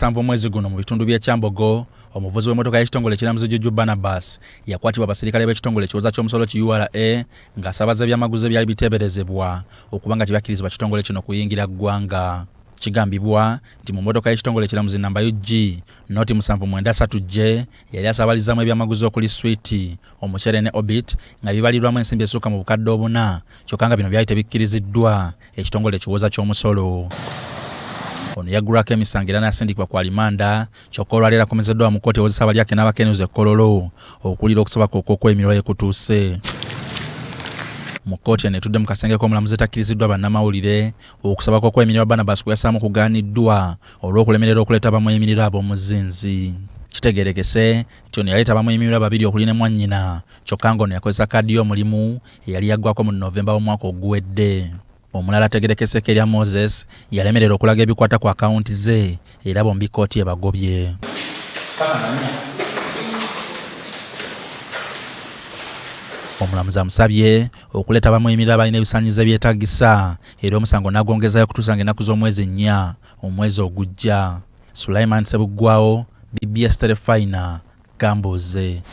Sanvu mwezi guno mu bitundu bya Kyambogo omuvuzi w'emmotoka y'ekitongole ekiramuzi Juju Barnabas yakwatibwa abasirikale b'ekitongole ekiwoza ky'omusolo ki URA ng'asabaza ebyamaguzi ebyali biteeberezebwa okuba nga tebakkirizibwa kitongole kino kuyingira ggwanga. Kigambibwa nti mu mmotoka y'ekitongole ekiramuzi namba UG noti 793J yali asabalizamu ebyamaguzi okuli switi, omuceere ne obit nga bibalirwamu ensimbi essuka mu bukadde 4 kyokka nga bino byali tebikkiriziddwa ekitongole ekiwoza ky'omusolo. Ono yaggulwako emisango era n'asindikibwa ku alimanda kyokka olwaleero akomezeddwa mu kkooti ewozesa abalyake n'abakenenuza Kololo okuwulira okusaba kw'okweyimirira we kutuuse. Mu kkooti eno etudde mu kasenge k'omulamuzi etakkiriziddwa bannamawulire okusaba kw'okweyimirira Barnabas kuyasaamu kugaaniddwa olw'okulemerera okuleeta bamweyimirira ab'omuzinzi. Kitegeerekese nti ono yaleeta bamweyimirira babiri okuli ne mwannyina kyokka ng'ono yakozesa kkaadi y'omulimu eyali yaggwako mu Novemba w'omwaka oguwedde. Omulala ategeerekese Kerya Moses yalemerera okulaga ebikwata ku akawunti ze era bombi kkooti ebagobye. Omulamuzi amusabye okuleeta bamweyimirira abalina ebisaanyizo ebyetaagisa era omusango n'agwongezayo okutuusa ng'ennaku z'omwezi 4 omwezi ogujja. Sulaiman Sebuggwawo, BBS Terefayina, Gambuuze.